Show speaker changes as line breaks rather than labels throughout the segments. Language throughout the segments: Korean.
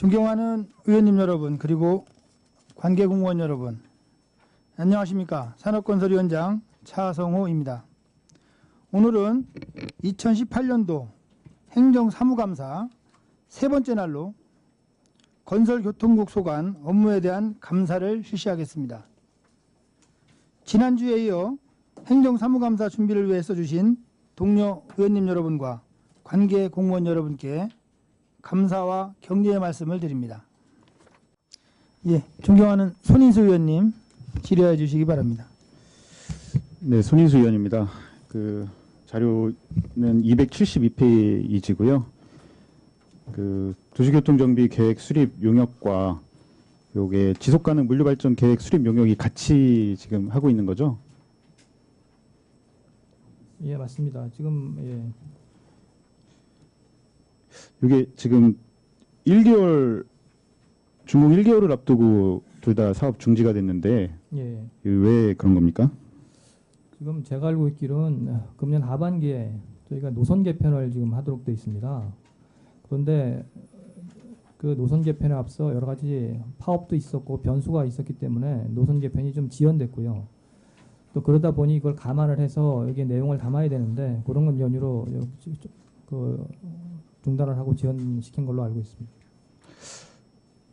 존경하는 의원님 여러분, 그리고 관계 공무원 여러분, 안녕하십니까. 산업건설위원장 차성호입니다. 오늘은 2018년도 행정사무감사 세 번째 날로 건설교통국 소관 업무에 대한 감사를 실시하겠습니다. 지난주에 이어 행정사무감사 준비를 위해 써주신 동료 의원님 여러분과 관계 공무원 여러분께 감사와 격려의 말씀을 드립니다. 예, 존경하는 손인수 의원님 질의해 주시기 바랍니다.
네, 손인수 의원입니다. 그 자료는 272페이지고요. 그 도시교통정비 계획 수립 용역과 요게 지속가능 물류발전 계획 수립 용역이 같이 지금 하고 있는 거죠?
예, 맞습니다. 지금
이게 지금 1개월 준공 1개월을 앞두고 둘 다 사업 중지가 됐는데 왜 그런 겁니까?
지금 제가 알고 있기로는 금년 하반기에 저희가 노선 개편을 지금 하도록 되어 있습니다. 그런데 그 노선 개편에 앞서 여러 가지 파업도 있었고 변수가 있었기 때문에 노선 개편이 좀 지연됐고요. 또 그러다 보니 이걸 감안을 해서 여기에 내용을 담아야 되는데 그런 건 연유로 그 중단을 하고 지연시킨 걸로 알고 있습니다.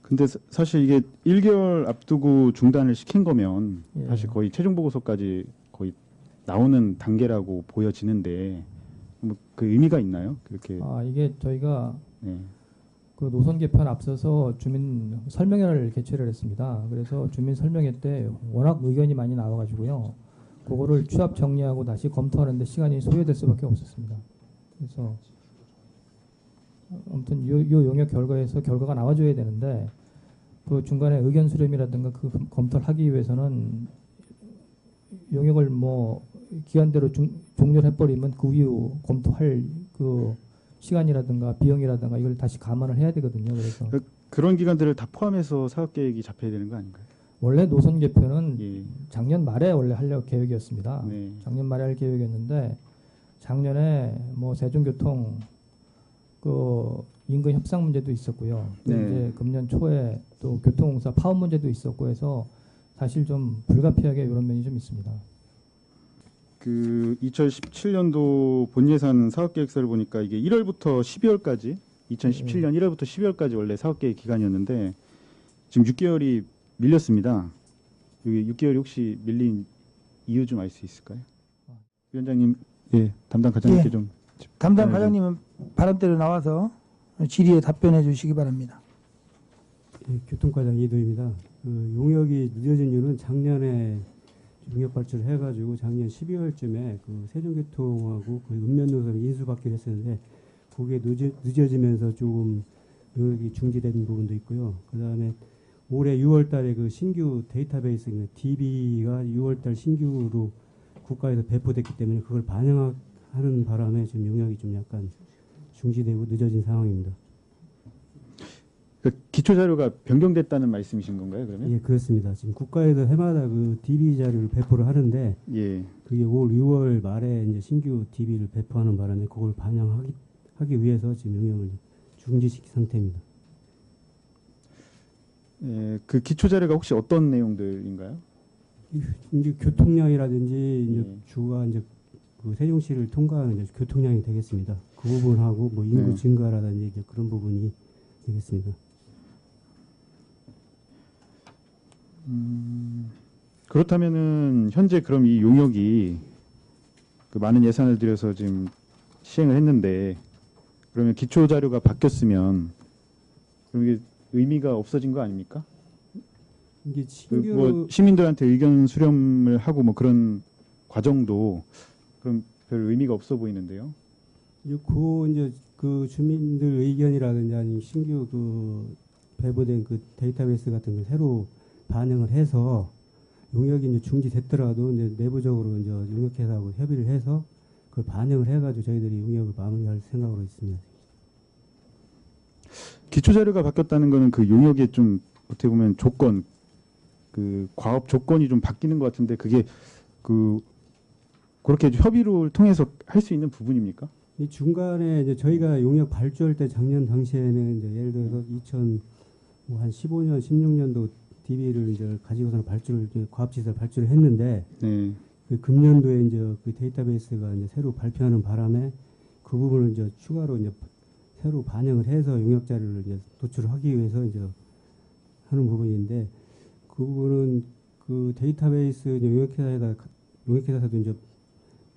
근데 사실 이게 1개월 앞두고 중단을 시킨 거면 사실 거의 최종 보고서까지 거의 나오는 단계라고 보여지는데 뭐 그 의미가 있나요? 그렇게
이게 저희가 그 노선 개편 앞서서 주민 설명회를 개최를 했습니다. 그래서 주민 설명회 때 워낙 의견이 많이 나와가지고요. 그거를 취합 정리하고 다시 검토하는데 시간이 소요될 수밖에 없었습니다. 그래서 아무튼 요 용역 결과에서 결과가 나와줘야 되는데 그 중간에 의견 수렴이라든가 그 검토를 하기 위해서는 용역을 뭐 기한대로 종료를 해버리면 그 이후 검토할 그 시간이라든가 비용이라든가 이걸 다시 감안을 해야 되거든요. 그래서
그런 기간들을 다 포함해서 사업 계획이 잡혀야 되는 거 아닌가요?
원래 노선 개편은 작년 말에 원래 하려고 계획이었습니다. 작년 말에 할 계획이었는데 작년에 뭐 세종교통 그 인근 협상 문제도 있었고요. 이제 금년 초에 또 교통공사 파업 문제도 있었고 해서 사실 좀 불가피하게 이런 면이 좀 있습니다.
그 2017년도 본예산 사업계획서를 보니까 이게 1월부터 12월까지 2017년 1월부터 12월까지 원래 사업계획 기간이었는데 지금 6개월이 밀렸습니다. 여기 6개월이 혹시 밀린 이유 좀 알 수 있을까요? 위원장님, 담당 과장님께 좀.
담당 과장님은 발언대로 나와서 질의에 답변해 주시기 바랍니다.
교통과장 이도입니다. 그 용역이 늦어진 이유는 작년에 용역 발주를 해가지고 작년 12월쯤에 그 세종교통하고 그 읍면노선 인수받기로 했었는데 그게 늦어지면서 조금 용역이 중지된 부분도 있고요. 그 다음에 올해 6월달에 그 신규 데이터베이스 DB가 6월달 신규로 국가에서 배포됐기 때문에 그걸 반영하는 바람에 지금 용역이 좀 약간 중지되고 늦어진 상황입니다.
그 기초 자료가 변경됐다는 말씀이신 건가요, 그러면?
예, 그렇습니다. 지금 국가에서 해마다 그 DB 자료를 배포를 하는데 그게 올 6월 말에 이제 신규 DB를 배포하는 바람에 그걸 반영하기 위해서 지금 용역을 중지시킨 상태입니다.
그 기초 자료가 혹시 어떤 내용들인가요?
이제 교통량이라든지 이제 주가 이제 그 세종시를 통과하는 이제 교통량이 되겠습니다. 그 부분하고 뭐 인구 증가라든지 이제 그런 부분이 되겠습니다.
그렇다면은 현재 그럼 이 용역이 그 많은 예산을 들여서 지금 시행을 했는데 그러면 기초 자료가 바뀌었으면 그럼 이게 의미가 없어진 거 아닙니까?
이게
뭐 시민들한테 의견 수렴을 하고 뭐 그런 과정도 그럼 별 의미가 없어 보이는데요.
이제 그 주민들 의견이라든지 아니면 신규 그 배부된 그 데이터베이스 같은 걸 새로 반영을 해서 용역이 이제 중지됐더라도 이제 내부적으로 이제 용역회사하고 협의를 해서 그걸 반영을 해가지고 저희들이 용역을 마무리할 생각으로 있습니다.
기초 자료가 바뀌었다는 거는 그 용역의 좀 어떻게 보면 조건, 그 과업 조건이 좀 바뀌는 것 같은데 그게 그렇게 협의를 통해서 할 수 있는 부분입니까?
이 중간에 이제 저희가 용역 발주할 때 작년 당시에는 이제 예를 들어서 뭐 한 15년, 16년도 DB를 이제 가지고서는 발주를 이제 과업시설 발주를 했는데
네.
그 금년도에 이제 그 데이터베이스가 이제 새로 발표하는 바람에 그 부분을 이제 추가로 이제 새로 반영을 해서 용역 자료를 이제 도출하기 위해서 이제 하는 부분인데 그 부분은 그 데이터베이스 이제 용역회사도 이제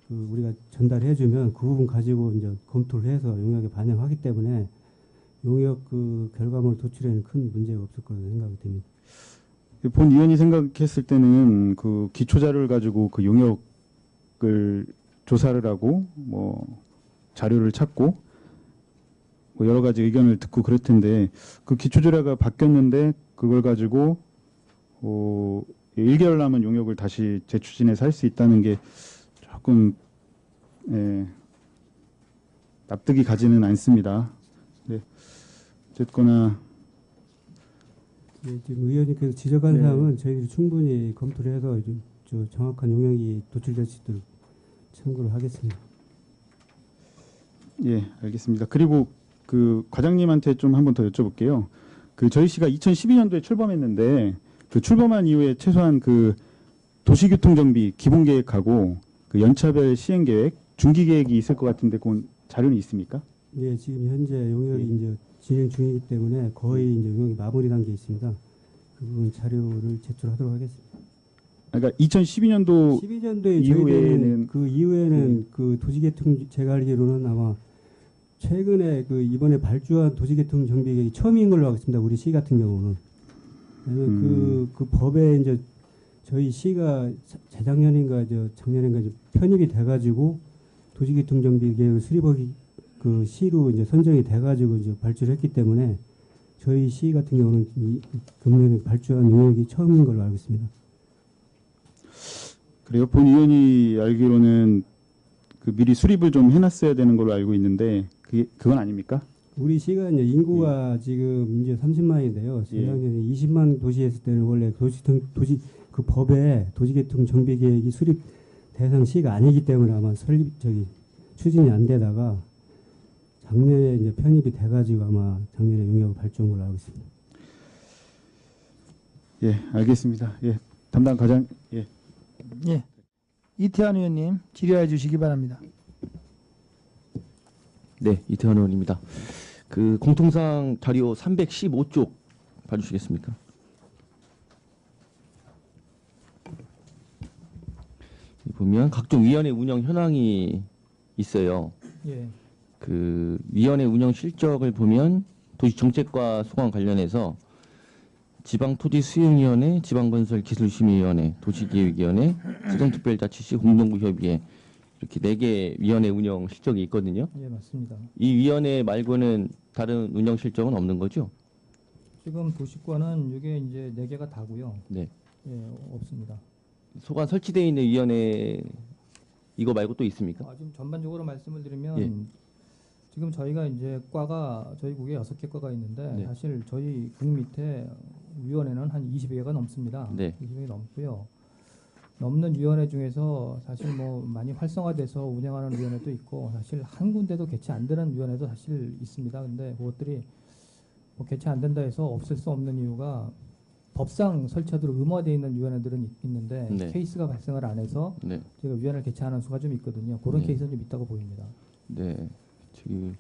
그 우리가 전달해주면 그 부분 가지고 이제 검토를 해서 용역에 반영하기 때문에 용역 그 결과물 도출에는 큰 문제가 없을 거라고 생각이 됩니다.
본 의원이 생각했을 때는 그 기초 자료를 가지고 그 용역을 조사를 하고 뭐 자료를 찾고 뭐 여러 가지 의견을 듣고 그럴 텐데 그 기초 자료가 바뀌었는데 그걸 가지고 1개월 남은 용역을 다시 재추진해서 할 수 있다는 게 조금 납득이 가지는 않습니다. 네. 어쨌거나
예, 지금 의원님께서 지적한
네.
사항은 저희들이 충분히 검토를 해서 저 정확한 용역이 도출될 수 있도록 참고를 하겠습니다.
예, 알겠습니다. 그리고 그 과장님한테 좀 한번 더 여쭤볼게요. 그 저희 씨가 2012년도에 출범했는데 그 출범한 이후에 최소한 그 도시교통정비 기본계획하고 그 연차별 시행계획, 중기계획이 있을 것 같은데 그건 자료는 있습니까?
예, 지금 현재 용역이
예.
이제 진행 중이기 때문에 거의 이제 용역이 마무리 단계에 있습니다. 그 부분 자료를 제출하도록 하겠습니다.
그러니까 2012년도
12년도에
이후에는
그 이후에는 그 도시계통 제가 알기로는 아마 최근에 그 이번에 발주한 도시계통 정비 계획이 처음인 걸로 알고 있습니다. 우리 시 같은 경우는. 왜냐면 그 법에 이제 저희 시가 재작년인가 작년인가 이제 편입이 돼가지고 도시계통 정비 계획을 수립하기 그 시로 이제 선정이 돼가지고 이제 발주를 했기 때문에 저희 시 같은 경우는 금년에 발주한 용역이 처음인 걸로 알고 있습니다.
그래요. 본 의원이 알기로는 그 미리 수립을 좀 해놨어야 되는 걸로 알고 있는데 그건 아닙니까?
우리 시가 이제 인구가 지금 이제 30만인데요.
예.
재작년에 20만 도시 했을 때는 원래 도시 그 법에 도시계통 정비 계획이 수립 대상 시가 아니기 때문에 아마 추진이 안 되다가 작년에 이제 편입이 돼가지고 아마 작년에 용역을 발주한 걸로 알고 있습니다.
예, 알겠습니다. 예, 담당 과장 예.
예. 이태환 의원님 질의해 주시기 바랍니다.
네, 이태환 의원입니다. 그 공통사항 자료 315쪽 봐주시겠습니까? 보면 각종 위원회 운영 현황이 있어요.
예.
그 위원회 운영 실적을 보면 도시정책과 소관 관련해서 지방토지수용위원회, 지방건설기술심의위원회, 도시기획위원회, 수정특별자치시 공동구협의회 이렇게 4개 위원회 운영 실적이 있거든요.
예, 맞습니다.
이 위원회 말고는 다른 운영 실적은 없는 거죠?
지금 도시권은 이게 이제 4개가 다고요.
네.
예, 없습니다.
소관 설치되어 있는 위원회 이거 말고 또 있습니까?
지금 전반적으로 말씀을 드리면
예.
지금 저희가 이제 과가 저희 국에 6개 과가 있는데
네.
사실 저희 국 밑에 위원회는 한 20여 개가 넘습니다.
네.
20여 개 넘고요. 넘는 위원회 중에서 사실 뭐 많이 활성화돼서 운영하는 위원회도 있고 사실 한 군데도 개최 안 되는 위원회도 사실 있습니다. 근데 그것들이 뭐 개최 안 된다 해서 없을 수 없는 이유가 법상 설치하도록 의무화되어 있는 위원회들은 있는데
네.
케이스가 발생을 안 해서
네.
제가 위원회를 개최하는 수가 좀 있거든요. 그런
네.
케이스는 좀 있다고 보입니다.
네. 지금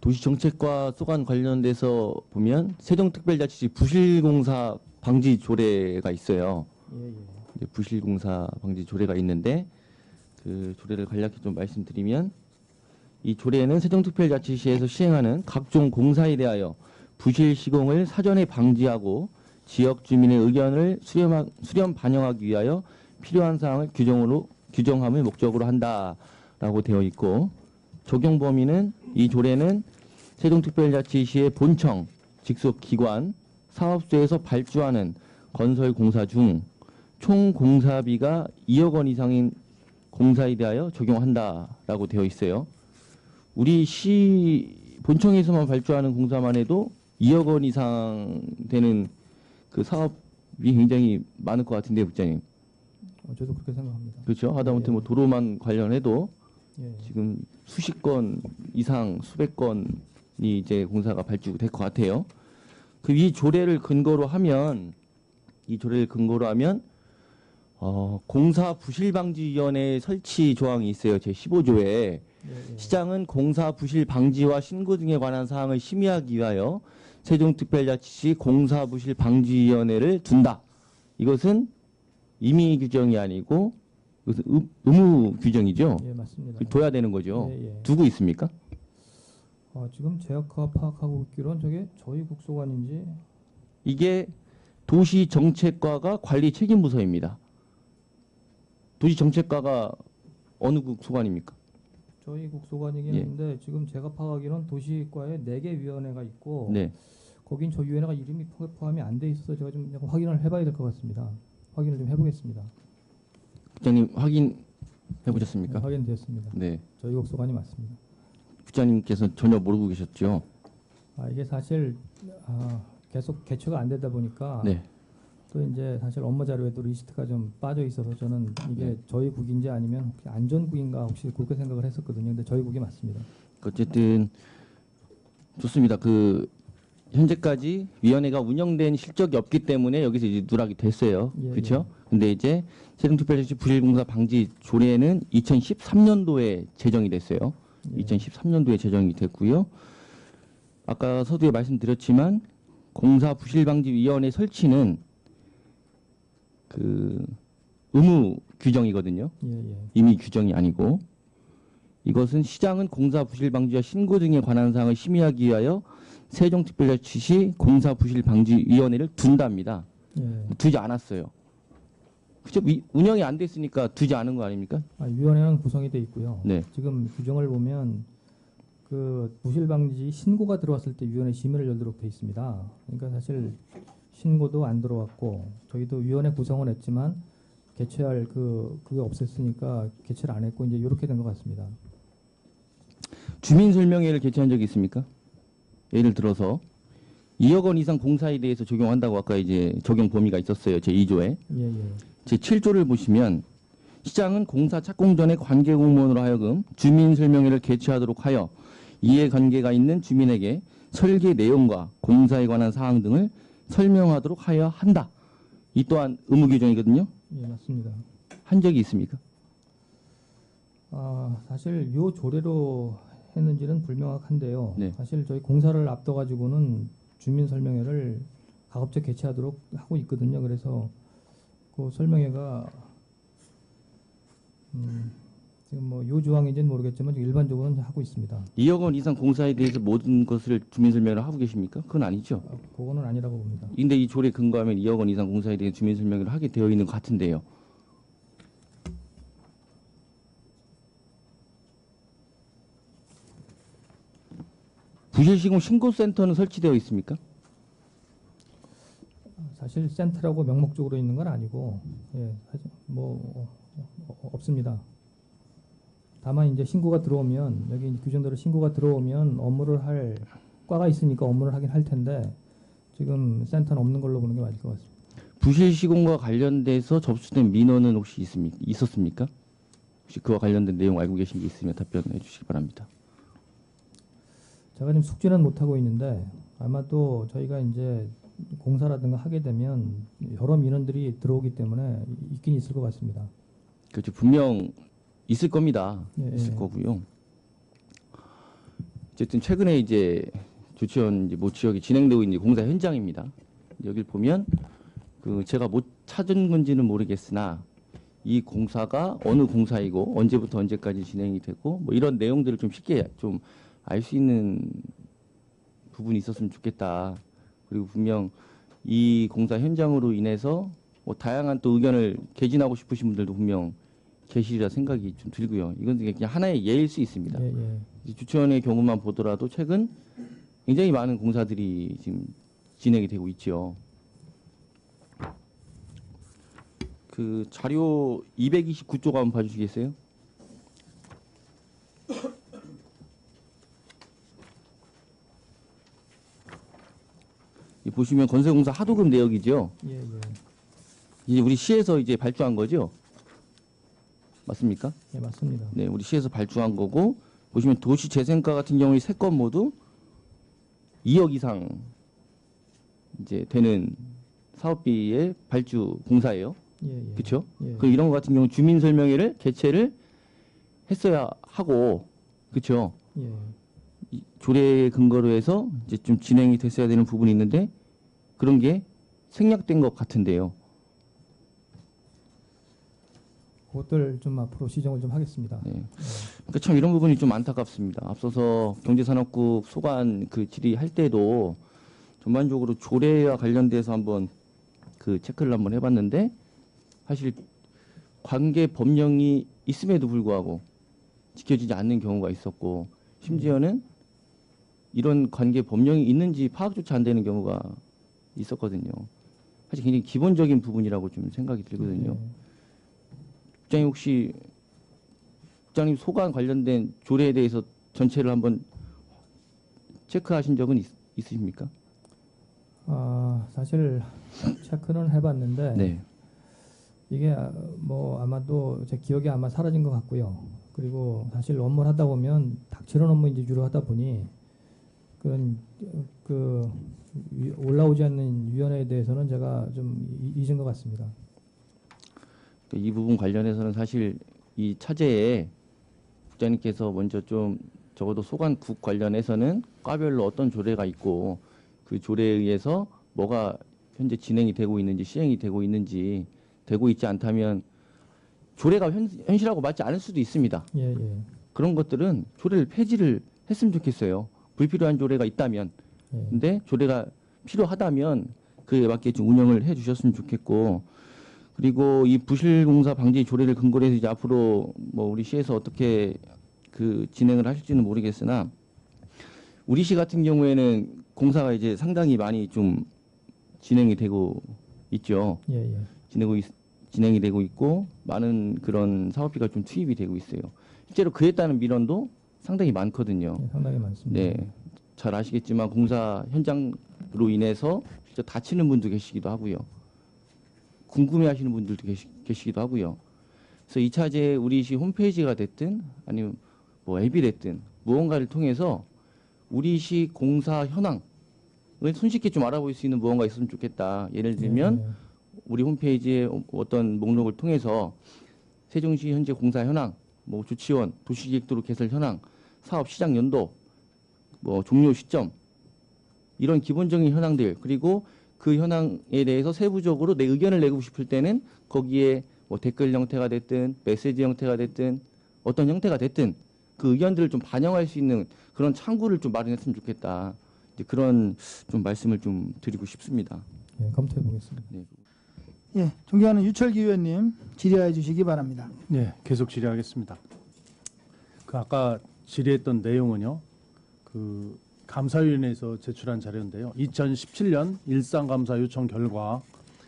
도시정책과 소관 관련돼서 보면 세종특별자치시 부실공사 방지 조례가 있어요.
예, 예.
이제 부실공사 방지 조례가 있는데 그 조례를 간략히 좀 말씀드리면 이 조례는 세종특별자치시에서 시행하는 각종 공사에 대하여 부실 시공을 사전에 방지하고 지역 주민의 의견을 수렴 반영하기 위하여 필요한 사항을 규정함을 목적으로 한다라고 되어 있고 적용 범위는 이 조례는 세종특별자치시의 본청, 직속 기관, 사업소에서 발주하는 건설 공사 중 총 공사비가 2억 원 이상인 공사에 대하여 적용한다라고 되어 있어요. 우리 시 본청에서만 발주하는 공사만 해도 2억 원 이상 되는 그 사업이 굉장히 많을 것 같은데 국장님.
저도 그렇게 생각합니다.
그렇죠. 하다못해 뭐 도로만 관련해도
예.
지금 수십 건 이상 수백 건이 이제 공사가 발주될 것 같아요. 그 이 조례를 근거로 하면 공사부실방지위원회 설치 조항이 있어요. 제 15조에
예,
시장은 공사부실 방지와 신고 등에 관한 사항을 심의하기 위하여 세종특별자치시 공사부실방지위원회를 둔다. 이것은 임의 규정이 아니고 이것은 의무 규정이죠.
예, 맞습니다.
둬야 되는 거죠.
예, 예.
두고 있습니까?
지금 제가 파악하고 있기로는 저게 저희 국소관인지
이게 도시정책과가 관리 책임 부서입니다. 도시정책과가 어느 국소관입니까?
저희 국소관이긴
예.
한데 지금 제가 파악하기로는 도시과에 4개 위원회가 있고
네.
거긴 저 위원회가 이름이 포함이 안 돼 있어서 제가 좀 약간 확인을 해봐야 될 것 같습니다. 확인을 좀 해보겠습니다.
국장님 확인해 보셨습니까?
네, 확인되었습니다.
네.
저희 국소관이 맞습니다.
국장님께서 전혀 모르고 계셨죠?
이게 사실 계속 개최가 안 되다 보니까
네.
또 이제 사실 업무 자료에도 리스트가 좀 빠져 있어서 저는 이게
네.
저희 국인지 아니면 혹시 안전국인가 혹시 그렇게 생각을 했었거든요. 근데 저희 국이 맞습니다.
어쨌든 좋습니다. 그 현재까지 위원회가 운영된 실적이 없기 때문에 여기서 이제 누락이 됐어요.
예,
그렇죠? 근데 이제 세종특별자치 부실공사 방지 조례는 2013년도에 제정이 됐어요.
예.
2013년도에 제정이 됐고요. 아까 서두에 말씀드렸지만 공사부실방지위원회 설치는 그 의무 규정이거든요.
예.
임의 규정이 아니고 이것은 시장은 공사부실방지와 신고 등에 관한 사항을 심의하기 위하여 세종특별자치시 공사부실방지위원회를 둔답니다.
예.
두지 않았어요. 그죠? 운영이 안 됐으니까 두지 않은 거 아닙니까?
위원회는 구성이 돼 있고요.
네.
지금 규정을 보면 그 부실방지 신고가 들어왔을 때 위원회 심의를 열도록 돼 있습니다. 그러니까 사실 신고도 안 들어왔고 저희도 위원회 구성은 했지만 개최할 그게 없앴으니까 개최를 안 했고 이제 이렇게 된 것 같습니다.
주민설명회를 개최한 적이 있습니까? 예를 들어서 2억 원 이상 공사에 대해서 적용한다고 아까 이제 적용 범위가 있었어요. 제 2조에.
예.
제 7조를 보시면 시장은 공사 착공 전에 관계 공무원으로 하여금 주민설명회를 개최하도록 하여 이해관계가 있는 주민에게 설계 내용과 공사에 관한 사항 등을 설명하도록 하여 한다. 이 또한 의무 규정이거든요.
예, 맞습니다.
한 적이 있습니까?
사실 요 조례로 했는지는 불명확한데요.
네.
사실 저희 공사를 앞둬 가지고는 주민 설명회를 가급적 개최하도록 하고 있거든요. 그래서 그 설명회가 지금 뭐 요 조항인지는 모르겠지만 일반적으로는 하고 있습니다.
2억 원 이상 공사에 대해서 모든 것을 주민설명을 하고 계십니까? 그건 아니죠.
그거는 아니라고 봅니다.
근데 이 조례 근거하면 2억 원 이상 공사에 대해 주민설명을 하게 되어 있는 것 같은데요. 부실시공 신고센터는 설치되어 있습니까?
사실 센터라고 명목적으로 있는 건 아니고 사실 없습니다. 다만 이제 신고가 들어오면 여기 규정대로 신고가 들어오면 업무를 할 과가 있으니까 업무를 하긴 할 텐데 지금 센터는 없는 걸로 보는 게 맞을 것 같습니다.
부실시공과 관련돼서 접수된 민원은 혹시 있었습니까? 혹시 그와 관련된 내용 알고 계신 게 있으면 답변해 주시기 바랍니다.
제가 지금 숙지는 못 하고 있는데 아마도 저희가 이제 공사라든가 하게 되면 여러 민원들이 들어오기 때문에 있긴 있을 것 같습니다.
그렇죠. 분명 있을 겁니다.
예,
있을
예.
거고요. 어쨌든 최근에 이제 조치원 이제 모 지역이 진행되고 있는 공사 현장입니다. 여기를 보면 그 제가 못 찾은 건지는 모르겠으나 이 공사가 어느 공사이고 언제부터 언제까지 진행이 되고 뭐 이런 내용들을 좀 쉽게 좀 알 수 있는 부분이 있었으면 좋겠다. 그리고 분명 이 공사 현장으로 인해서 뭐 다양한 또 의견을 개진하고 싶으신 분들도 분명 계시리라 생각이 좀 들고요. 이건 그냥 하나의 예일 수 있습니다.
예.
주천의 경우만 보더라도 최근 굉장히 많은 공사들이 지금 진행이 되고 있죠. 그 자료 229쪽 한번 봐주시겠어요? 이 보시면 건설공사 하도급 내역이죠.
예.
이제 우리 시에서 이제 발주한 거죠. 맞습니까?
예, 맞습니다.
네, 우리 시에서 발주한 거고 보시면 도시재생과 같은 경우에 3건 모두 2억 이상 이제 되는 사업비의 발주 공사예요.
예, 예.
그렇죠?
예.
그 이런 것 같은 경우 주민 설명회를 개최를 했어야 하고, 그렇죠?
예.
이 조례 근거로 해서 이제 좀 진행이 됐어야 되는 부분이 있는데 그런 게 생략된 것 같은데요.
그것들 좀 앞으로 시정을 좀 하겠습니다.
네. 그러니까 참 이런 부분이 좀 안타깝습니다. 앞서서 경제산업국 소관 그 질의할 때도 전반적으로 조례와 관련돼서 한번 그 체크를 한번 해봤는데 사실 관계 법령이 있음에도 불구하고 지켜지지 않는 경우가 있었고 심지어는 이런 관계 법령이 있는지 파악조차 안 되는 경우가 있었거든요. 사실 굉장히 기본적인 부분이라고 좀 생각이 들거든요.
예.
국장님 혹시 국장님 소관 관련된 조례에 대해서 전체를 한번 체크하신 적은 있으십니까?
사실 체크는 해봤는데
네.
이게 뭐 아마도 제 기억에 아마 사라진 것 같고요. 그리고 사실 업무를 하다 보면 닥치는 업무 이제 주로 하다 보니 그런 그 올라오지 않는 위원회에 대해서는 제가 좀 잊은 것 같습니다.
이 부분 관련해서는 사실 이 차제에 국장님께서 먼저 좀 적어도 소관국 관련해서는 과별로 어떤 조례가 있고 그 조례에 의해서 뭐가 현재 진행이 되고 있는지 시행이 되고 있는지 되고 있지 않다면 조례가 현실하고 맞지 않을 수도 있습니다.
예, 예.
그런 것들은 조례를 폐지를 했으면 좋겠어요. 불필요한 조례가 있다면.
예.
근데 조례가 필요하다면 그에 맞게 좀 운영을 해 주셨으면 좋겠고 그리고 이 부실공사 방지 조례를 근거로 해서 이제 앞으로 뭐 우리 시에서 어떻게 그 진행을 하실지는 모르겠으나 우리 시 같은 경우에는 공사가 이제 상당히 많이 좀 진행이 되고 있죠.
예, 예.
진행이 되고 있고 많은 그런 사업비가 좀 투입이 되고 있어요. 실제로 그에 따른 민원도 상당히 많거든요.
예, 상당히 많습니다.
네, 잘 아시겠지만 공사 현장으로 인해서 진짜 다치는 분도 계시기도 하고요. 궁금해하시는 분들도 계시기도 하고요. 그래서 이 차제 우리 시 홈페이지가 됐든 아니면 뭐 앱이 됐든 무언가를 통해서 우리 시 공사 현황을 손쉽게 좀 알아볼 수 있는 무언가 있으면 좋겠다. 예를 들면
예,
우리 홈페이지에 어떤 목록을 통해서 세종시 현재 공사 현황, 뭐 조치원, 도시계획도로 개설 현황, 사업 시작 연도, 뭐 종료 시점 이런 기본적인 현황들 그리고 그 현황에 대해서 세부적으로 내 의견을 내고 싶을 때는 거기에 뭐 댓글 형태가 됐든 메시지 형태가 됐든 어떤 형태가 됐든 그 의견들을 좀 반영할 수 있는 그런 창구를 좀 마련했으면 좋겠다. 이제 그런 좀 말씀을 좀 드리고 싶습니다.
예, 검토해 보겠습니다.
네.
예, 존경하는 유철기 의원님 질의해 주시기 바랍니다.
네, 계속 질의하겠습니다. 그 아까 질의했던 내용은요. 그 감사위원회에서 제출한 자료인데요. 2017년 일상감사 요청 결과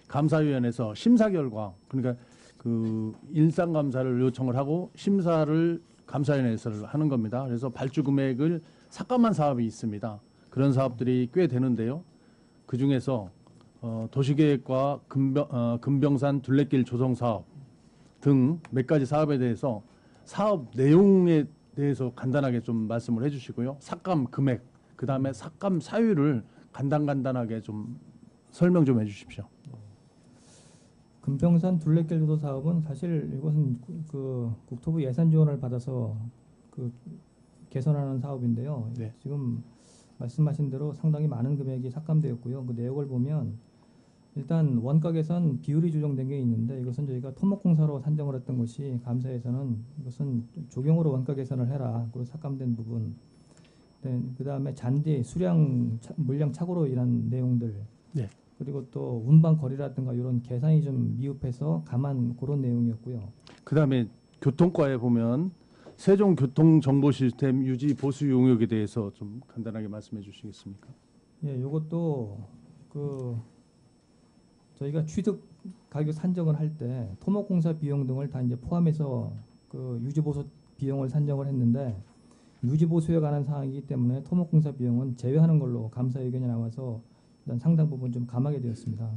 감사위원회에서 심사 결과 그러니까 그 일상감사를 요청을 하고 심사를 감사위원회에서 하는 겁니다. 그래서 발주 금액을 삭감한 사업이 있습니다. 그런 사업들이 꽤 되는데요. 그 중에서 도시계획과 금병산 둘레길 조성 사업 등 몇 가지 사업에 대해서 사업 내용에 대해서 간단하게 좀 말씀을 해주시고요. 삭감 금액, 그 다음에 삭감 사유를 간단하게 좀 설명 좀 해주십시오.
금병산 둘레길 조도 사업은 사실 이것은 그 국토부 예산 지원을 받아서 그 개선하는 사업인데요.
네.
지금 말씀하신 대로 상당히 많은 금액이 삭감되었고요. 그 내역을 보면 일단 원가 개선 비율이 조정된 게 있는데 이것은 저희가 토목공사로 산정을 했던 것이 감사에서는 이것은 조경으로 원가 개선을 해라. 그리고 삭감된 부분. 네, 그다음에 잔디, 수량, 물량 착오로 인한 내용들.
네.
그리고 또 운반 거리라든가 이런 계산이 좀 미흡해서 감안 그런 내용이었고요.
그 다음에 교통과에 보면 세종교통정보시스템 유지 보수 용역에 대해서 좀 간단하게 말씀해 주시겠습니까?
예, 이것도 그 저희가 취득 가격 산정을 할 때 토목공사 비용 등을 다 이제 포함해서 그 유지보수 비용을 산정을 했는데 유지보수에 관한 사항이기 때문에 토목공사 비용은 제외하는 걸로 감사 의견이 나와서 일단 상당 부분 좀 감하게 되었습니다.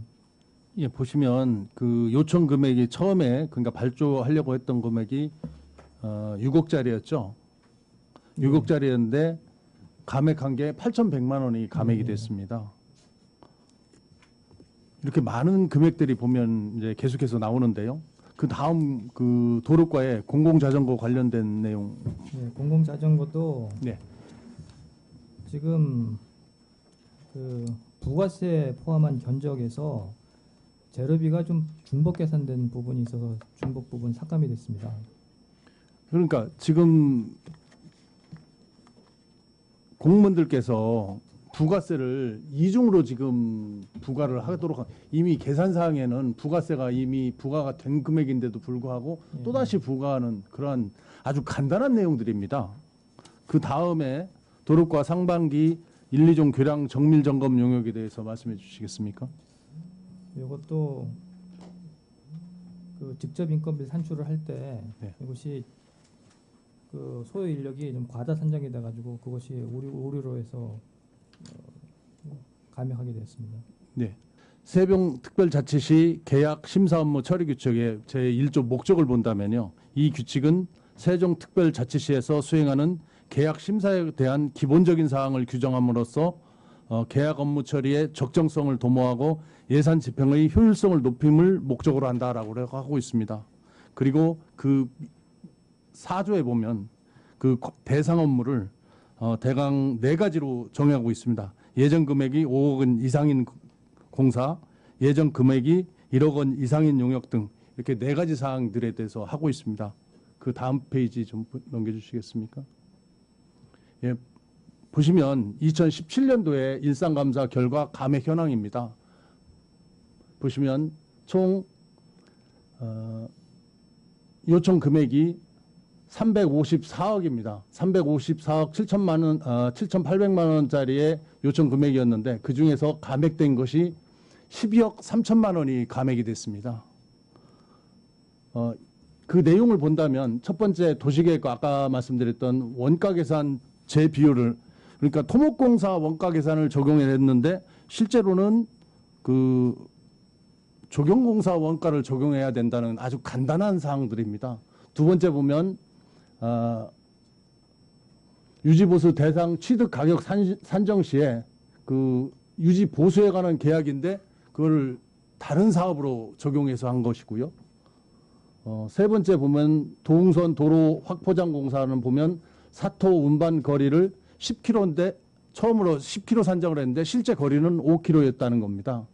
예, 보시면 그 요청 금액이 처음에 그러니까 발주하려고 했던 금액이 6억짜리였죠. 6억짜리였는데 감액한 게 8,100만 원이 감액이 됐습니다. 이렇게 많은 금액들이 보면 이제 계속해서 나오는데요. 그 다음 그 도로과의 공공자전거 관련된 내용.
네, 공공자전거도
네.
지금 그 부가세 포함한 견적에서 재료비가 좀 중복 계산된 부분이 있어서 중복 부분 삭감이 됐습니다.
그러니까 지금 공무원들께서 부가세를 이중으로 지금 부과를 하도록 이미 계산사항에는 부가세가 이미 부과가 된 금액인데도 불구하고
예.
또다시 부과하는 그러한 아주 간단한 내용들입니다. 그 다음에 도로과 상반기 1, 2종 교량 정밀 점검 용역에 대해서 말씀해 주시겠습니까?
이것도 그 직접 인건비 산출을 할 때
네.
이것이 그 소요 인력이 좀 과다 산정이 돼가지고 그것이 오류로 해서 감액하게 됐습니다.
네. 세종특별자치시 계약 심사 업무 처리 규칙의 제1조 목적을 본다면요. 이 규칙은 세종특별자치시에서 수행하는 계약 심사에 대한 기본적인 사항을 규정함으로써 계약 업무 처리의 적정성을 도모하고 예산 집행의 효율성을 높임을 목적으로 한다라고 하고 있습니다. 그리고 그 4조에 보면 그 대상 업무를 대강 4가지로 정하고 있습니다. 예정 금액이 5억 원 이상인 공사, 예정 금액이 1억 원 이상인 용역 등 이렇게 4가지 사항들에 대해서 하고 있습니다. 그 다음 페이지 좀 넘겨주시겠습니까? 예, 보시면 2017년도에 일상감사 결과 감액 현황입니다. 보시면 총 요청 금액이 354억입니다. 354억 7,800만 원짜리의 요청 금액이었는데 그 중에서 감액된 것이 12억 3천만 원이 감액이 됐습니다. 그 내용을 본다면 첫 번째 도시계획 아까 말씀드렸던 원가 계산 재비율을 그러니까 토목공사 원가 계산을 적용했는데 실제로는 그 조경공사 원가를 적용해야 된다는 아주 간단한 사항들입니다. 두 번째 보면 유지보수 대상 취득 가격 산정 시에 그 유지 보수에 관한 계약인데 그걸 다른 사업으로 적용해서 한 것이고요. 세 번째 보면 도흥선 도로 확포장 공사는 보면 사토 운반 거리를 10km인데 처음으로 10km 산정을 했는데 실제 거리는 5km였다는 겁니다.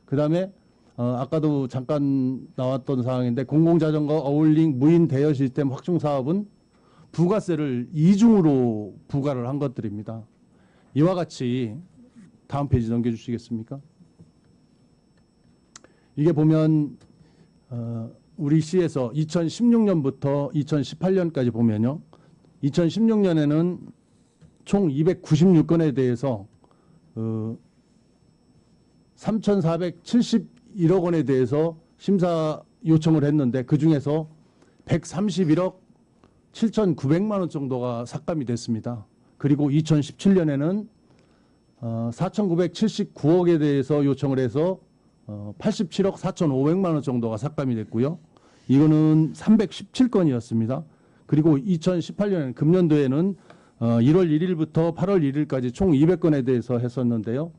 그다음에 아까도 잠깐 나왔던 사항인데 공공자전거 어울링 무인 대여 시스템 확충 사업은 부가세를 이중으로 부과를 한 것들입니다. 이와 같이 다음 페이지 넘겨주시겠습니까? 이게 보면 우리 시에서 2016년부터 2018년까지 보면요. 2016년에는 총 296건에 대해서 3,471억 원에 대해서 심사 요청을 했는데 그중에서 131억 7,900만 원 정도가 삭감이 됐습니다. 그리고 2017년에는 4,979억에 대해서 요청을 해서 87억 4,500만 원 정도가 삭감이 됐고요. 이거는 317건이었습니다. 그리고 2018년 금년도에는 1월 1일부터 8월 1일까지 총 200건에 대해서 했었는데요.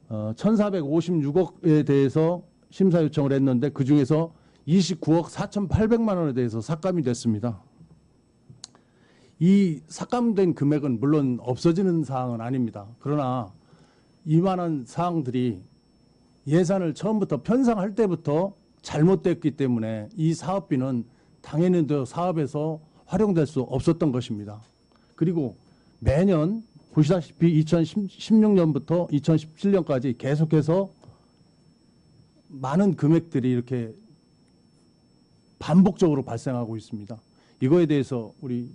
1,456억에 대해서 심사 요청을 했는데 그중에서 29억 4,800만 원에 대해서 삭감이 됐습니다. 이 삭감된 금액은 물론 없어지는 사항은 아닙니다. 그러나 이만한 사항들이 예산을 처음부터 편성할 때부터 잘못됐기 때문에 이 사업비는 당연히 사업에서 활용될 수 없었던 것입니다. 그리고 매년 보시다시피 2016년부터 2017년까지 계속해서 많은 금액들이 이렇게 반복적으로 발생하고 있습니다. 이거에 대해서 우리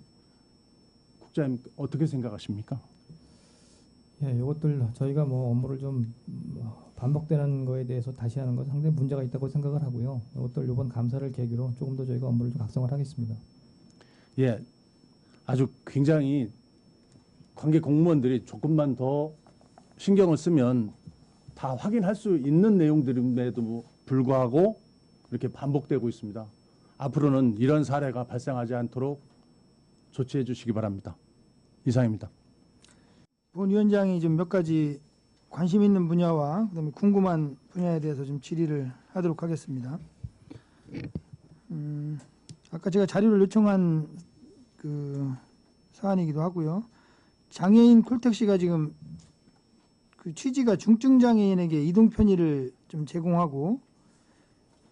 국장님 어떻게 생각하십니까?
예, 이것들 저희가 뭐 업무를 좀 반복되는 거에 대해서 다시 하는 건 상당히 문제가 있다고 생각을 하고요. 이것들 이번 감사를 계기로 조금 더 저희가 업무를 좀 각성을 하겠습니다.
예, 아주 굉장히 관계 공무원들이 조금만 더 신경을 쓰면 다 확인할 수 있는 내용들임에도 불구하고 이렇게 반복되고 있습니다. 앞으로는 이런 사례가 발생하지 않도록 조치해 주시기 바랍니다. 이상입니다.
본 위원장이 좀 몇 가지 관심 있는 분야와 그다음에 궁금한 분야에 대해서 좀 질의를 하도록 하겠습니다. 아까 제가 자료를 요청한 그 사안이기도 하고요. 장애인 콜택시가 지금 그 취지가 중증 장애인에게 이동 편의를 좀 제공하고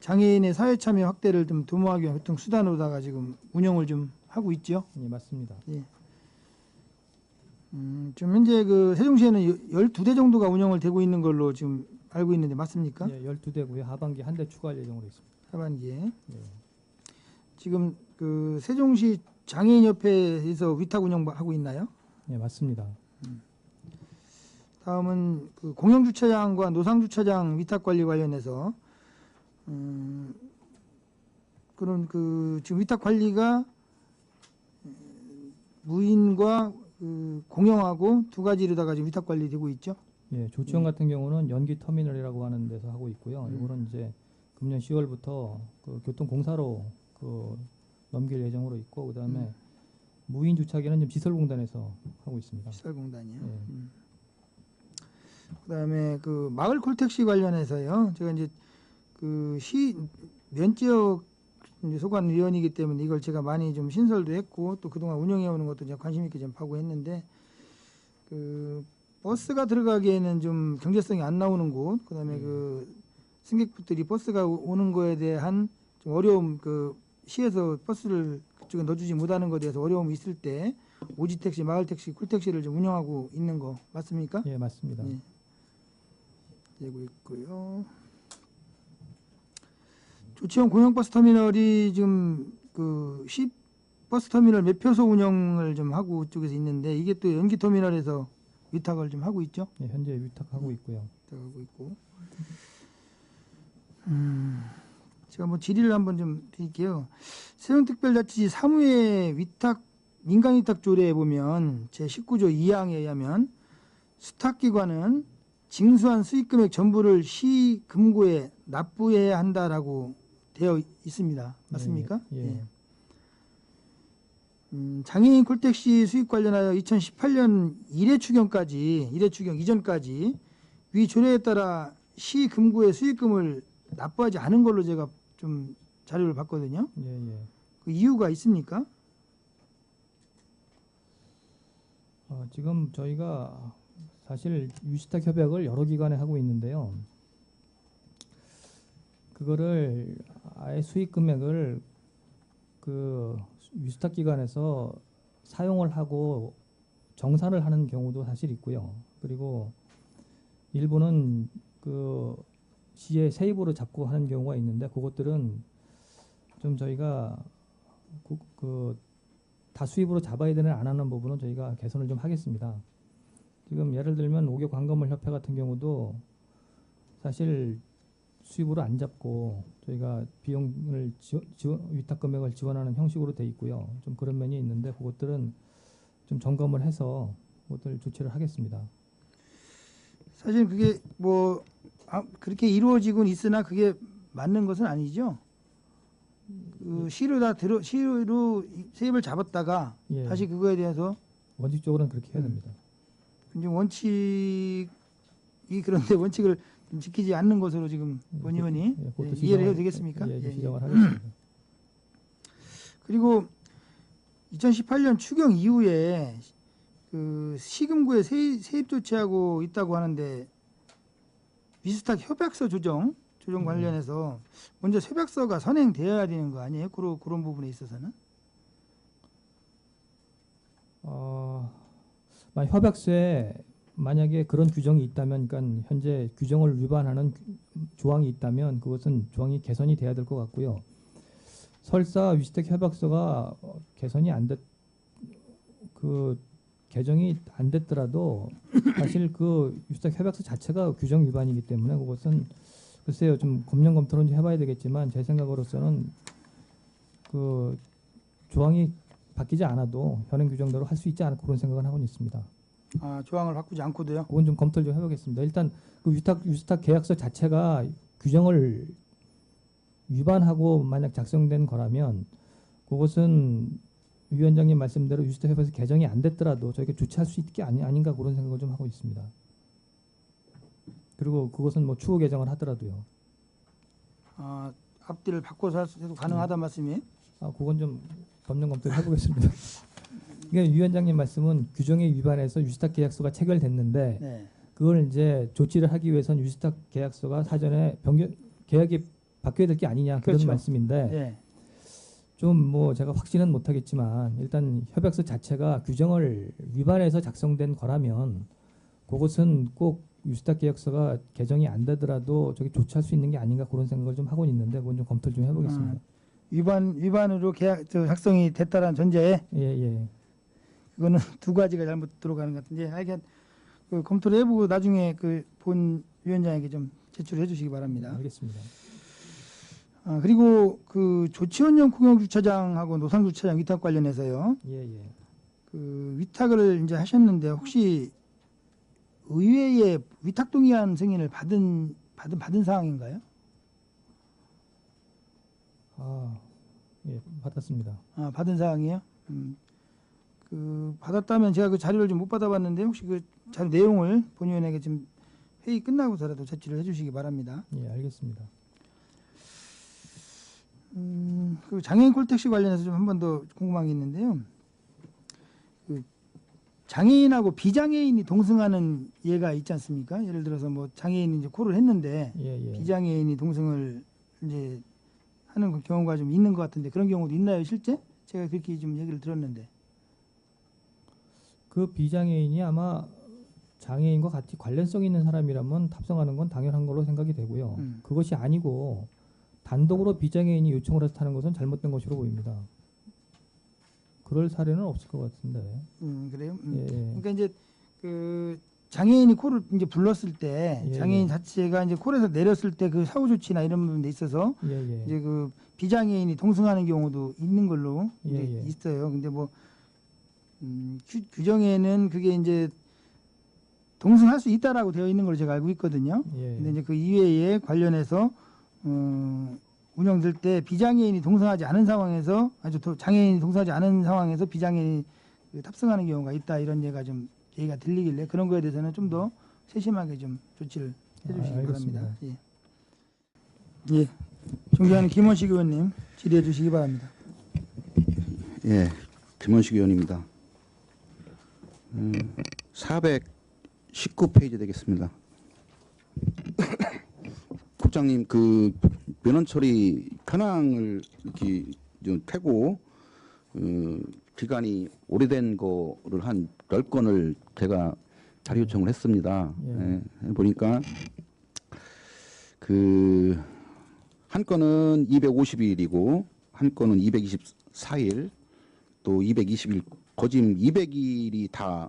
장애인의 사회 참여 확대를 좀 도모하기 위한 교통 수단으로다가 지금 운영을 좀 하고 있죠.
예, 맞습니다.
지금 현재 그 세종시에는 12대 정도가 운영을 되고 있는 걸로 지금 알고 있는데 맞습니까?
예, 12대고요. 하반기 한 대 추가할 예정으로 있습니다.
하반기에.
예.
지금 그 세종시 장애인협회에서 위탁 운영하고 있나요?
예, 맞습니다.
다음은 그 공영주차장과 노상주차장 위탁 관리 관련해서 그런 그 지금 위탁 관리가 무인과 그 공영하고 두 가지로다가 지금 위탁 관리되고 있죠.
예, 조치원 같은 경우는 연기 터미널이라고 하는 데서 하고 있고요. 이거는 이제 금년 10월부터 그 교통공사로 그 넘길 예정으로 있고, 그다음에 무인 주차기는 지금 시설공단에서 하고 있습니다.
시설공단이요.
예.
그다음에 그 마을 콜택시 관련해서요. 제가 이제 그 시 면지역 이제 소관 위원이기 때문에 이걸 제가 많이 좀 신설도 했고 또 그동안 운영해 오는 것도 제가 관심 있게 좀 하고 했는데 그 버스가 들어가기에는 좀 경제성이 안 나오는 곳, 그다음에 그 승객분들이 버스가 오는 거에 대한 좀 어려움, 그 시에서 버스를 그쪽에 넣어주지 못하는 것에 대해서 어려움이 있을 때 오지 택시, 마을 택시, 콜택시를 좀 운영하고 있는 거 맞습니까?
예, 맞습니다.
예. 되고 있고요. 조치원 공영버스 터미널이 지금 그 버스 터미널 매표소 운영을 좀 하고 쪽에서 있는데 이게 또 연기 터미널에서 위탁을 좀 하고 있죠.
예, 현재 위탁하고 있고요.
위탁하고 있고. 제가 뭐 질의를 한번 좀 드릴게요. 세종특별자치시 사무의 위탁 민간위탁 조례에 보면 제 19조 2항에 의하면 수탁기관은 징수한 수익금액 전부를 시 금고에 납부해야 한다라고 되어 있습니다. 맞습니까?
예.
장애인 콜택시 수익 관련하여 2018년 1회 추경 이전까지 위 조례에 따라 시 금고에 수익금을 납부하지 않은 걸로 제가 좀 자료를 봤거든요.
예.
그 이유가 있습니까?
지금 저희가 사실 위탁 협약을 여러 기관에 하고 있는데요. 그거를 아예 수익 금액을 그 위탁 기관에서 사용을 하고 정산을 하는 경우도 사실 있고요. 그리고 일부는 그 시의 세입으로 잡고 하는 경우가 있는데 그것들은 좀 저희가 그 다수입으로 잡아야 되는 안 하는 부분은 저희가 개선을 좀 하겠습니다. 지금 예를 들면 오교 관건물 협회 같은 경우도 사실 수입으로 안 잡고 저희가 비용을 위탁 금액을 지원하는 형식으로 돼 있고요. 좀 그런 면이 있는데 그것들은 좀 점검을 해서 그것들 조치를 하겠습니다.
사실 그게 뭐 그렇게 이루어지곤 있으나 그게 맞는 것은 아니죠. 그 시로 세입을 잡았다가
예.
다시 그거에 대해서
원칙적으로는 그렇게 해야 됩니다.
이제 원칙이 그런데 원칙을 좀 지키지 않는 것으로 지금 본 의원이
그것도
이해를 해도
시정을-
되겠습니까?
예,
예,
시정을
예.
하겠습니다.
그리고 2018년 추경 이후에 그 시금고에 세입 조치하고 있다고 하는데 위탁 협약서 조정 관련해서 먼저 협약서가 선행되어야 되는 거 아니에요? 그런 부분에 있어서는
협약서에 만약에 그런 규정이 있다면, 그러니까 현재 규정을 위반하는 조항이 있다면 그것은 조항이 개선이 돼야 될 것 같고요. 설사 위탁 협약서가 개선이 개정이 안 됐더라도 사실 그 위탁 협약서 자체가 규정 위반이기 때문에 그것은 글쎄요 좀 검토는 좀 해봐야 되겠지만 제 생각으로서는 그 조항이 바뀌지 않아도 현행 규정대로 할 수 있지 않을까 그런 생각은 하고 있습니다.
조항을 바꾸지 않고도요.
그건 좀 검토를 좀 해보겠습니다. 일단 그 위탁 계약서 자체가 규정을 위반하고 만약 작성된 거라면 그것은 위원장님 말씀대로 위탁 협약서 개정이 안 됐더라도 저희가 조치할 수 있게 아닌가 그런 생각을 좀 하고 있습니다. 그리고 그것은 뭐 추후 개정을 하더라도요.
앞뒤를 바꿔서 해도 가능하단 말씀이에요?
그건 좀 법령 검토를 해보겠습니다. 그러니까 위원장님 말씀은 규정에 위반해서 유지탁 계약서가 체결됐는데
네.
그걸 이제 조치를 하기 위해서는 유지탁 계약서가 사전에 계약이 바뀌어야 될 게 아니냐 그런
그렇죠.
말씀인데
네.
좀 뭐 제가 확신은 못하겠지만 일단 협약서 자체가 규정을 위반해서 작성된 거라면 그것은 꼭 유지탁 계약서가 개정이 안 되더라도 저기 조치할 수 있는 게 아닌가 그런 생각을 좀 하고 있는데 그건 좀 검토를 좀 해보겠습니다.
위반으로 작성이 됐다는 전제에
예.
그거는 두 가지가 잘못 들어가는 것 같은데 하여간 그 검토를 해보고 나중에 그 본 위원장에게 좀 제출해 주시기 바랍니다.
알겠습니다.
그리고 그 조치원형 공영주차장하고 노상주차장 위탁 관련해서요.
예.
그 위탁을 이제 하셨는데 혹시 의회에 위탁 동의안 승인을 받은 상황인가요?
예, 받았습니다.
받은 사항이에요? 그 받았다면 제가 그 자료를 좀 못 받아봤는데 혹시 그 자료 내용을 본위원에게 좀 회의 끝나고서라도 제출을 해주시기 바랍니다.
예, 알겠습니다.
그 장애인 콜택시 관련해서 좀 한 번 더 궁금한 게 있는데요. 그 장애인하고 비장애인이 동승하는 예가 있지 않습니까? 예를 들어서 뭐 장애인이 이제 콜을 했는데
예.
비장애인이 동승을 이제 하는 그 경우가 좀 있는 것 같은데 그런 경우도 있나요, 실제? 제가 그렇게 좀 얘기를 들었는데.
그 비장애인이 아마 장애인과 같이 관련성 있는 사람이라면 탑승하는 건 당연한 걸로 생각이 되고요. 그것이 아니고 단독으로 비장애인이 요청을 해서 타는 것은 잘못된 것으로 보입니다. 그럴 사례는 없을 것 같은데.
그래요?
예.
그러니까 이제 그 장애인이 콜을 이제 불렀을 때
예.
장애인 자체가 이제 콜에서 내렸을 때 그 사후 조치나 이런 부분에 있어서
예.
이제 그 비장애인이 동승하는 경우도 있는 걸로 이제
예.
있어요. 근데 뭐 규정에는 그게 이제 동승할 수 있다라고 되어 있는 걸로 제가 알고 있거든요.
예.
근데 이제 그 이외에 관련해서 운영될 때 비장애인이 동승하지 않은 상황에서 장애인이 동승하지 않은 상황에서 비장애인이 그 탑승하는 경우가 있다 이런 얘기가 좀 얘기가 들리길래 그런 거에 대해서는 좀 더 세심하게 좀 조치를 해주시기
알겠습니다.
바랍니다. 예. 존경하는 김원식 의원님 질의해 주시기 바랍니다.
예, 김원식 의원입니다. 419페이지 되겠습니다. 국장님, 그 면허 처리 현황을 이렇게 좀 태고 기간이 오래된 거를 한 10건을 제가 자료 요청을 했습니다.
예.
보니까 그 한 건은 250일이고 한 건은 224일 또 220일 거짐 200일이 다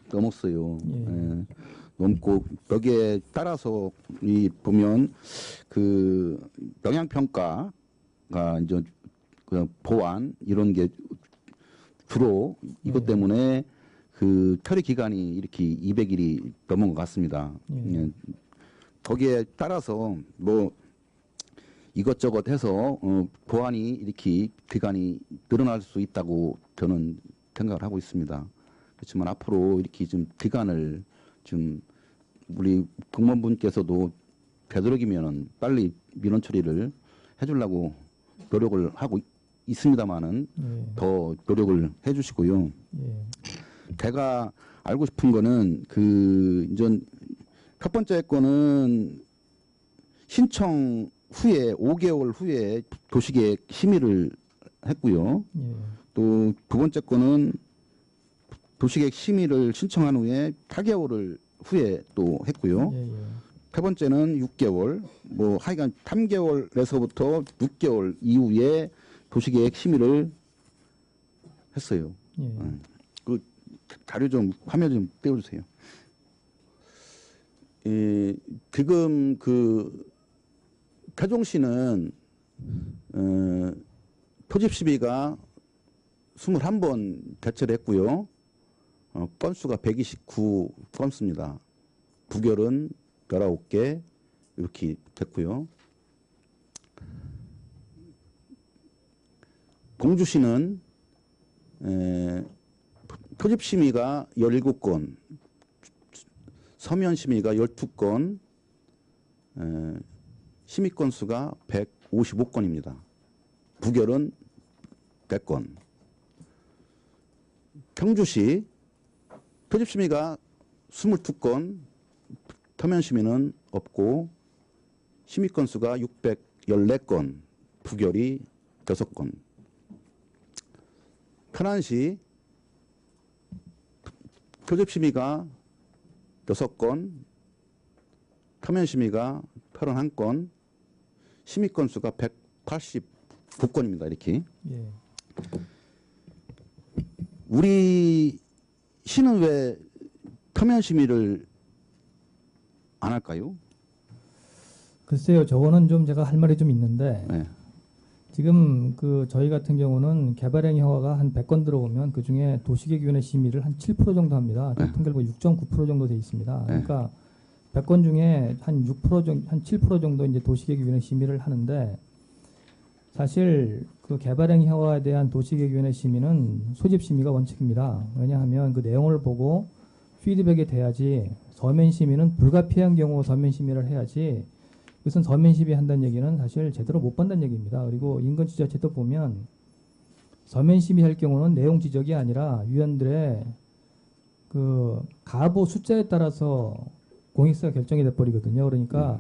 넘었어요.
예.
넘고 여기에 따라서 이 보면 그 영향 평가가 이제 그 보완 이런 게 주로 이것 때문에 그 처리 기간이 이렇게 200일이 넘은 것 같습니다.
예.
거기에 따라서 뭐 이것저것 해서 보완이 이렇게 기간이 늘어날 수 있다고 저는 생각을 하고 있습니다. 그렇지만 앞으로 이렇게 좀 기간을 좀 우리 공무원분께서도 되도록이면은 빨리 민원 처리를 해주려고 노력을 하고 있습니다만은
예.
더 노력을 해주시고요.
예.
제가 알고 싶은 거는 그 이제 첫 번째 거는 신청 후에 5개월 후에 도시계획 심의를 했고요.
예.
또 두 번째 거는 도시계획 심의를 신청한 후에 8개월 후에 또 했고요.
예.
세 번째는 6개월, 뭐 하여간 3개월에서부터 6개월 이후에 도시계획 심의를 했어요.
예.
그 자료 좀 화면 좀 띄워주세요. 지금 그 태종시는 토집 시비가 21번 개최를 했고요. 건수가 129건수입니다. 부결은 19개 이렇게 됐고요. 공주시는 토집 심의가 17건, 서면 심의가 12건, 심의 건수가 155건입니다. 부결은 100건. 경주시 표집 심의가 22건, 서면 심의는 없고 심의 건수가 614건, 부결이 6건. 편안시 표집 심의가 6건, 서면 심의가 81건, 심의 건수가 189건입니다. 이렇게.
예.
우리 시는 왜 서면 심의를 안 할까요?
글쎄요, 저거는 좀 제가 할 말이 좀 있는데
네.
지금 그 저희 같은 경우는 개발행위 허가가 한 100건 들어오면 그 중에 도시계획위원회 심의를 한 7% 정도 합니다. 통계로 6.9% 정도 돼 있습니다. 그러니까 100건 중에 한 6% 정도, 한 7% 정도 이제 도시계획위원회 심의를 하는데 사실 그 개발행위 허가에 대한 도시계획위원회 심의는 소집 심의가 원칙입니다. 왜냐하면 그 내용을 보고 피드백이 돼야지 서면 심의는 불가피한 경우 서면 심의를 해야지 그것은 서면 심의한다는 얘기는 사실 제대로 못 본다는 얘기입니다. 그리고 인근지자체도 보면 서면 심의할 경우는 내용 지적이 아니라 위원들의 그 가보 숫자에 따라서 공익사가 결정이 돼 버리거든요. 그러니까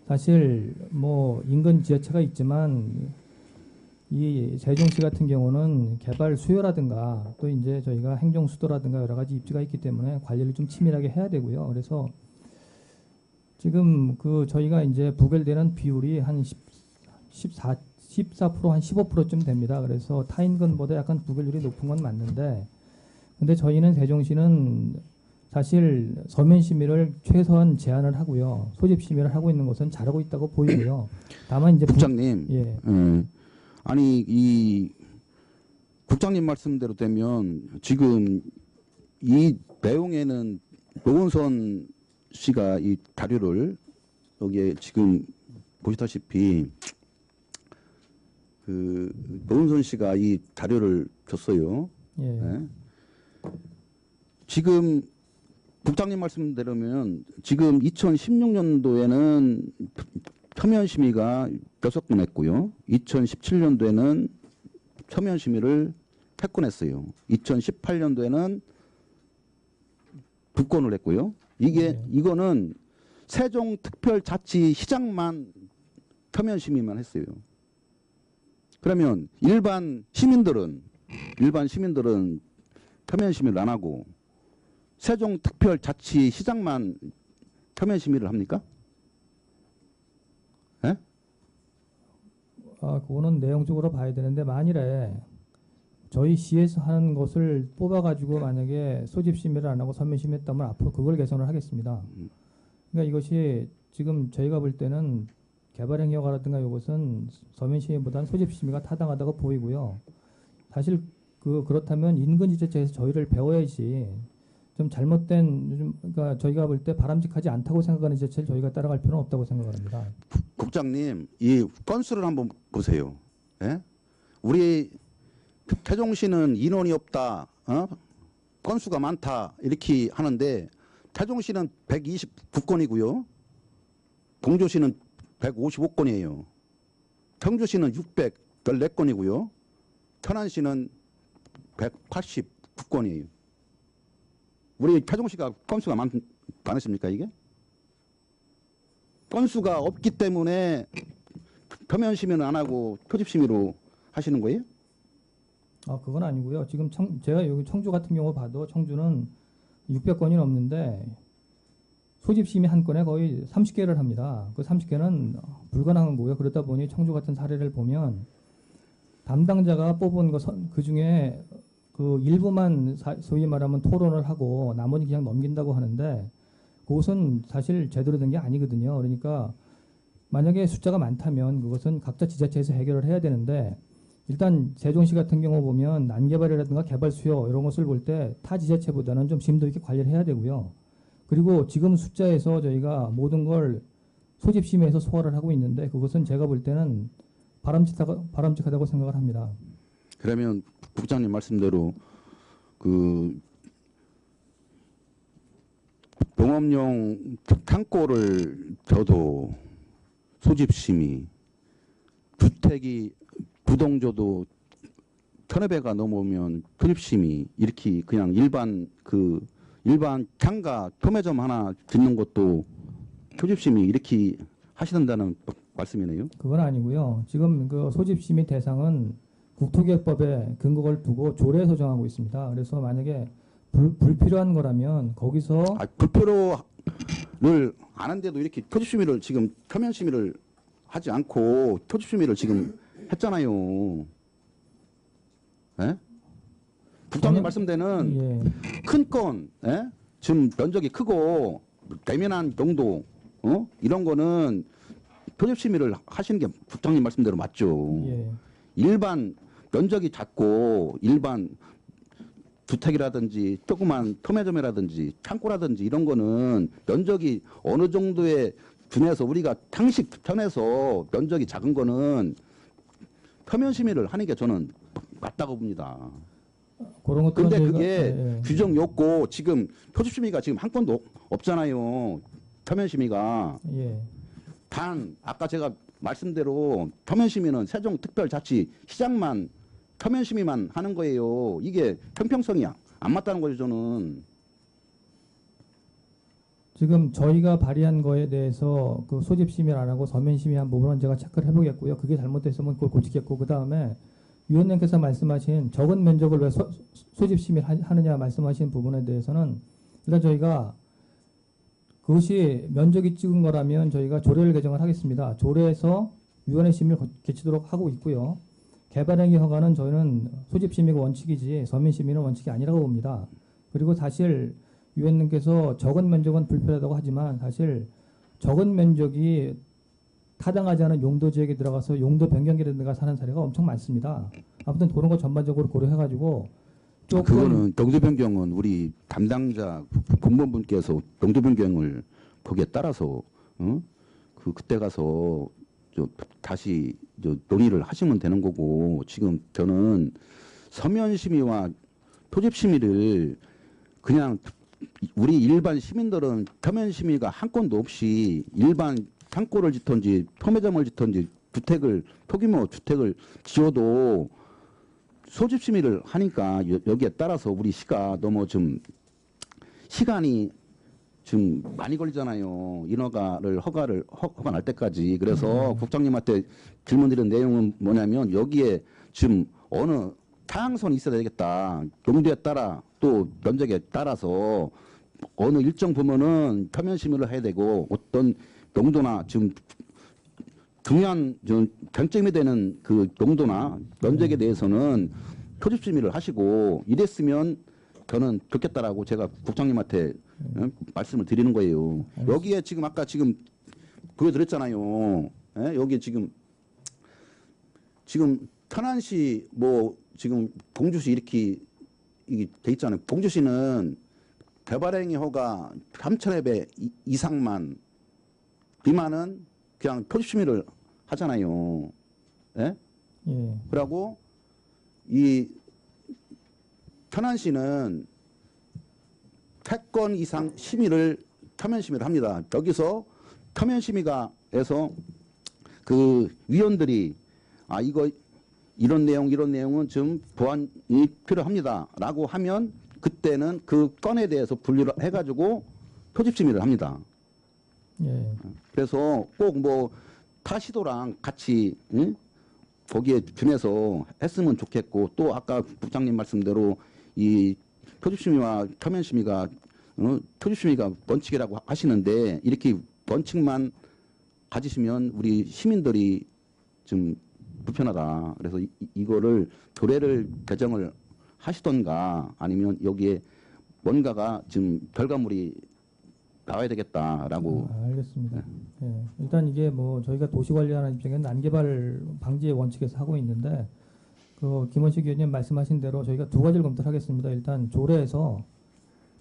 사실 뭐 인근 지자체가 있지만 이 세종시 같은 경우는 개발 수요라든가 또 이제 저희가 행정 수도라든가 여러 가지 입지가 있기 때문에 관리를 좀 치밀하게 해야 되고요. 그래서 지금 그 저희가 이제 부결되는 비율이 한 14% 한 15%쯤 됩니다. 그래서 타인건보다 약간 부결률이 높은 건 맞는데 근데 저희는 세종시는 사실 서면 심의를 최소한 제한을 하고요. 소집 심의를 하고 있는 것은 잘하고 있다고 보이고요. 다만 이제
국장님,
예.
아니 이 국장님 말씀대로 되면 지금 이 내용에는 노원선 씨가 이 자료를 여기에 지금 보시다시피 그 노원선 씨가 이 자료를 줬어요.
예.
네. 지금 국장님 말씀대로면 지금 2016년도에는 서면 심의가 6건 했고요. 2017년도에는 서면 심의를 3건 했어요. 2018년도에는 2건을 했고요. 이거는 세종특별자치시장만 서면 심의만 했어요. 그러면 일반 시민들은 서면 심의를 안 하고 세종특별자치시장만 서면 심의를 합니까? 예?
그거는 내용적으로 봐야 되는데 만일에 저희 시에서 하는 것을 뽑아가지고 만약에 소집 심의를 안 하고 서면 심의했다면 앞으로 그걸 개선을 하겠습니다. 그러니까 이것이 지금 저희가 볼 때는 개발행위 허가라든가 이것은 서면 심의보다는 소집 심의가 타당하다고 보이고요. 사실 그렇다면 인근 지자체에서 저희를 배워야지 좀 잘못된 그러니까 저희가 볼 때 바람직하지 않다고 생각하는 지자체를 저희가 따라갈 필요는 없다고 생각합니다.
국장님, 이 건수를 한번 보세요. 예? 우리 세종시는 인원이 없다, 건수가 많다 이렇게 하는데 세종시는 129건이고요. 공주시는 155건이에요. 청주시는 614건이고요. 천안시는 189건이에요. 우리 세종시가 건수가 많으십니까 이게? 건수가 없기 때문에 서면 심의는 안 하고 표집 심의로 하시는 거예요?
그건 아니고요. 지금 제가 여기 청주 같은 경우 봐도 청주는 600건이 넘는데 소집 심의 한 건에 거의 30개를 합니다. 그 30개는 불가능한 거고요. 그러다 보니 청주 같은 사례를 보면 담당자가 뽑은 그 중에 그 일부만 소위 말하면 토론을 하고 나머지 그냥 넘긴다고 하는데 그것은 사실 제대로 된 게 아니거든요. 그러니까 만약에 숫자가 많다면 그것은 각자 지자체에서 해결을 해야 되는데 일단 세종시 같은 경우 보면 난개발이라든가 개발 수요 이런 것을 볼 때 타 지자체보다는 좀 심도 있게 관리를 해야 되고요. 그리고 지금 숫자에서 저희가 모든 걸 소집 심의해서 소화를 하고 있는데 그것은 제가 볼 때는 바람직하다고 생각을 합니다.
그러면 국장님 말씀대로 그 농업용 창고를 져도 소집심의, 주택이 부동조도 1,000회가 넘으면 소집심의, 이렇게 그냥 일반 상가 도매점 하나 짓는 것도 소집심의 이렇게 하시는다는 말씀이네요.
그건 아니고요. 지금 그 소집심의 대상은 국토개혁법에 근거를 두고 조례에서 정하고 있습니다. 그래서 만약에 불필요한 거라면 거기서
불표를 안 한데도 이렇게 토지심의를 지금 표면심의를 하지 않고 토지심의를 지금 했잖아요. 예? 국장님 말씀대는
예.
큰 건, 예? 지금 면적이 크고 대면한 정도, 이런 거는 토지심의를 하시는 게 국장님 말씀대로 맞죠.
예.
일반 면적이 작고 일반 주택이라든지 조그만 토매점이라든지 창고라든지 이런 거는 면적이 어느 정도에 준해서 우리가 상식 편에서 면적이 작은 거는 표면 심의를 하는 게 저는 맞다고 봅니다.
그런 것들은
근데
저희가-
그게
예, 예.
규정이 없고 지금 토지 심의가 지금 한 건도 없잖아요. 표면 심의가.
예.
단 아까 제가 말씀대로 표면 심의는 세종특별자치시장만 표면 심의만 하는 거예요. 이게 형평성이 안 맞다는 거죠, 저는.
지금 저희가 발의한 거에 대해서 그 소집 심의를 안 하고 서면 심의한 부분은 제가 체크를 해보겠고요. 그게 잘못됐으면 그걸 고치겠고, 그 다음에 위원님께서 말씀하신 적은 면적을 왜 소집 심의를 하느냐 말씀하신 부분에 대해서는 일단 저희가 그것이 면적이 찍은 거라면 저희가 조례를 개정을 하겠습니다. 조례에서 위원회 심의를 개치도록 하고 있고요. 개발행위 허가는 저희는 소집 심의가 원칙이지 서면 심의는 원칙이 아니라고 봅니다. 그리고 사실 위원님께서 적은 면적은 불필요하다고 하지만 사실 적은 면적이 타당하지 않은 용도 지역에 들어가서 용도 변경이라든가 사는 사례가 엄청 많습니다. 아무튼 그런 거 전반적으로 고려해가지고 조금
그거는 용도 변경은 우리 담당자 공무원분께서 용도 변경을 거기에 따라서 그때 가서 다시 논의를 하시면 되는 거고, 지금 저는 서면 심의와 토집 심의를 그냥 우리 일반 시민들은 표면 심의가 한 건도 없이 일반 창고를 짓든지 토매점을 짓든지 소규모 주택을 지어도 소집 심의를 하니까 여기에 따라서 우리 시가 너무 좀 시간이 좀 많이 걸리잖아요. 허가 날 때까지. 그래서 국장님한테 질문드린 내용은 뭐냐면 여기에 지금 어느 타향선이 있어야 되겠다. 용도에 따라 또 면적에 따라서 어느 일정 부분은 표면 심의를 해야 되고 어떤 용도나 지금 중요한 쟁점이 되는 그 용도나 면적에 대해서는 토집 심의를 하시고 이랬으면 저는 좋겠다라고 제가 국장님한테 말씀을 드리는 거예요. 여기에 지금 아까 지금 보여드렸잖아요. 예? 여기 지금 천안시 뭐 지금 공주시 이렇게 이게 돼 있잖아요. 공주시는 개발행위 허가 3,000회 이상만 미만은 그냥 토지 심의를 하잖아요. 예?
예.
그리고 이 천안시는 3건 이상 심의를 표면 심의를 합니다. 여기서 표면 심의가 해서 그 위원들이 이거 이런 내용은 좀 보완이 필요합니다라고 하면 그때는 그 건에 대해서 분류를 해가지고 토집 심의를 합니다.
예.
그래서 꼭 뭐 타시도랑 같이 거기에 준해서 했으면 좋겠고, 또 아까 국장님 말씀대로 이 토집심의와 표면심의가 토집심의가 원칙이라고 하시는데 이렇게 원칙만 가지시면 우리 시민들이 좀 불편하다. 그래서 이거를 조례를 개정을 하시던가 아니면 여기에 뭔가가 지금 결과물이 나와야 되겠다라고.
알겠습니다. 예. 일단 이게 뭐 저희가 도시 관리하는 입장에는 난개발 방지의 원칙에서 하고 있는데 그 김원식 의원님 말씀하신 대로 저희가 두 가지를 검토를 하겠습니다. 일단 조례에서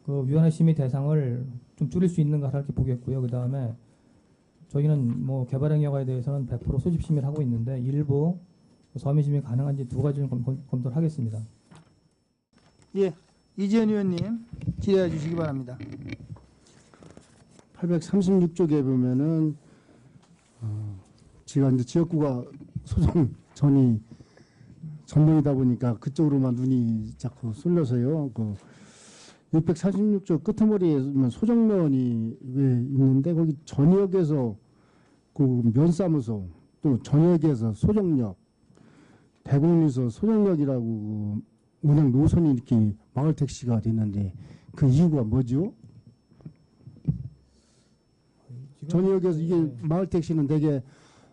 그 위원회 심의 대상을 좀 줄일 수 있는가 이렇게 보겠고요. 그 다음에 저희는 뭐 개발행위 허가에 대해서는 100% 소집 심의를 하고 있는데 일부 서면 심의 가능한지 두 가지를 검토를 하겠습니다.
예, 이재현 의원님 질의해 주시기 바랍니다.
836쪽에 보면은 제가 이제 지역구가 소정 전이 전동이다 보니까 그쪽으로만 눈이 자꾸 쏠려서요. 그 646쪽 끄트머리에 보면 소정면이 왜 있는데 거기 전역에서 그 면사무소 또 전역에서 소정역 대곡리서 소정역이라고 운행 노선이 이렇게 마을 택시가 됐는데 그 이유가 뭐죠? 전역에서 이게 마을 택시는 되게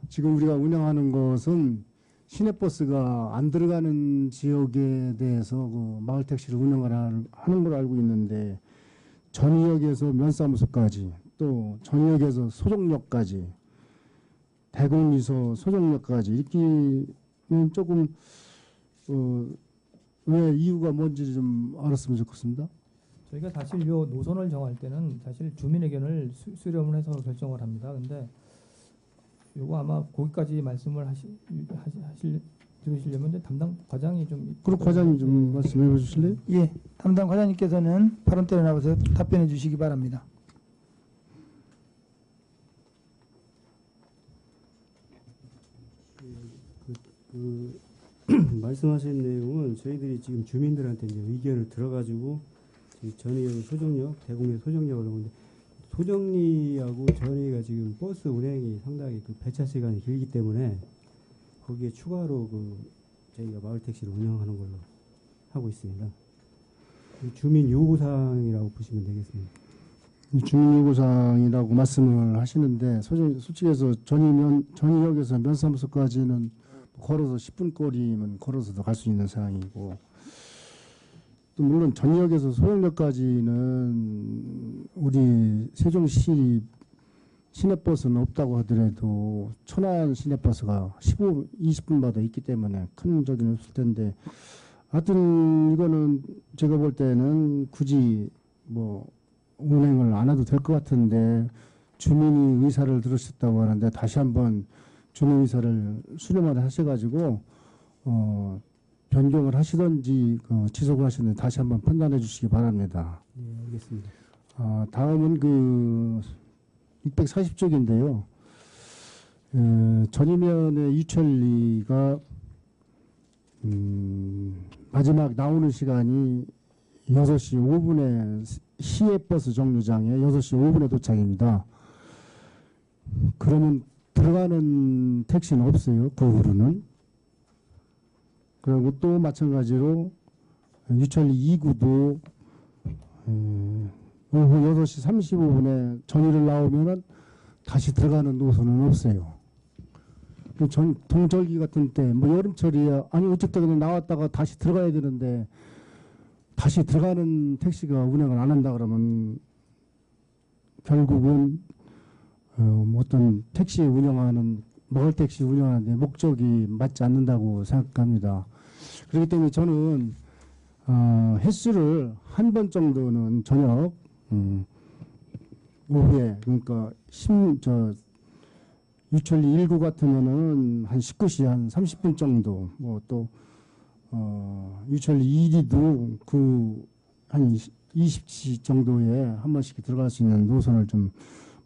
지금 우리가 운영하는 것은 시내버스가 안 들어가는 지역에 대해서 그 마을 택시를 운영을 하는 걸 알고 있는데 전역에서 면사무소까지 또 전역에서 소정역까지 대곡리서 소정역까지 이렇게는 조금 왜 이유가 뭔지 좀 알았으면 좋겠습니다.
저희가 사실 요 노선을 정할 때는 사실 주민 의견을 수렴을 해서 결정을 합니다. 근데 요거 아마 거기까지 말씀을 들으시려면 이제 담당 과장이 좀
그럼 과장님 좀 말씀해 주실래요?
예, 담당 과장님께서는 발언대로 나와서 답변해 주시기 바랍니다.
말씀하신 내용은 저희들이 지금 주민들한테 이제 의견을 들어가지고 전이역 소정역, 대곡리 소정역을 하는데 소정리하고 전이가 지금 버스 운행이 상당히 그 배차 시간이 길기 때문에 거기에 추가로 그 저희가 마을 택시를 운영하는 걸로 하고 있습니다. 주민 요구사항이라고 보시면 되겠습니다.
주민 요구사항이라고 말씀을 하시는데 솔직히 해서 전이역에서 면사무소까지는 걸어서 10분 거리면 걸어서도 갈 수 있는 상황이고 또 물론 전역에서 소정역까지는 우리 세종시 시내버스는 없다고 하더라도 천안 시내버스가 20분마다 있기 때문에 큰 적은 없을 텐데 하여튼 이거는 제가 볼 때는 굳이 뭐 운행을 안 해도 될 것 같은데 주민이 의사를 들으셨다고 하는데 다시 한번 주민 의사를 수렴을 하셔가지고 변경을 하시든지 지속을 하시든지 다시 한번 판단해 주시기 바랍니다.
네, 알겠습니다.
다음은 그 640쪽인데요. 전이면의 유철리가 마지막 나오는 시간이 6시 5분에 시외버스 정류장에 6시 5분에 도착입니다. 그러면 들어가는 택시는 없어요. 그 후로는. 그리고 또 마찬가지로 유철리 2구도 오후 6시 35분에 전이를 나오면은 다시 들어가는 노선은 없어요. 동절기 같은 때, 뭐 여름철이야, 아니 어쨌든 그냥 나왔다가 다시 들어가야 되는데 다시 들어가는 택시가 운행을 안 한다 그러면 결국은 어떤 택시 운영하는 마을 택시 운영하는데 목적이 맞지 않는다고 생각합니다. 그렇기 때문에 저는 횟수를 한 번 정도는 저녁 오후에 그러니까 유철리 1구 같으면은 한 19시 한 30분 정도 뭐 또 유철리 2기도 그 한 20시 정도에 한 번씩 들어갈 수 있는 노선을 좀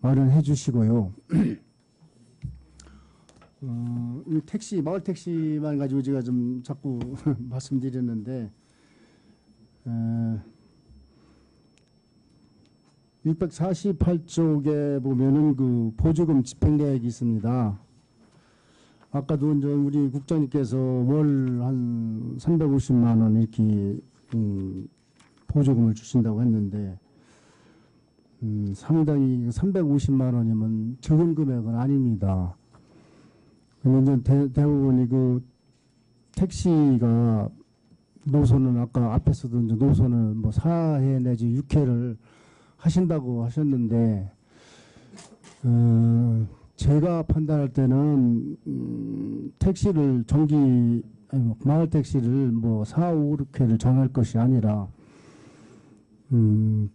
마련해 주시고요. 이 택시 마을 택시만 가지고 제가 좀 자꾸 말씀드렸는데 648쪽에 보면은 그 보조금 집행 계획이 있습니다. 아까도 이제 우리 국장님께서 월 한 350만 원 이렇게 보조금을 주신다고 했는데 상당히 350만 원이면 적은 금액은 아닙니다. 근데 이제 대부분이 그 택시가 노선은 아까 앞에서도 이제 노선을 뭐 4회 내지 6회를 하신다고 하셨는데 제가 판단할 때는 택시를 마을 택시를 뭐 4, 5, 6회를 정할 것이 아니라